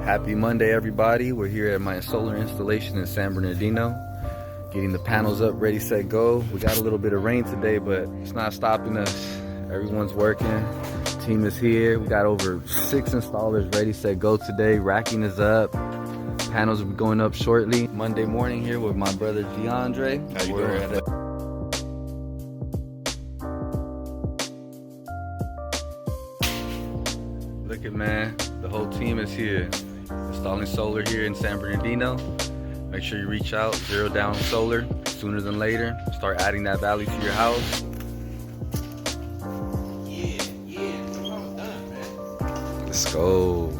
Happy Monday, everybody. We're here at my solar installation in San Bernardino, getting the panels up, ready, set, go. We got a little bit of rain today, but it's not stopping us. Everyone's working. Team is here. We got over 6 installers ready, set, go today. Racking is up. Panels will be going up shortly. Monday morning here with my brother DeAndre. How you doing? Look at, man, the whole team is here. Installing solar here in San Bernardino. Make sure you reach out, Zero Down Solar, sooner than later. Start adding that value to your house. Yeah, it's almost done, man. Let's go.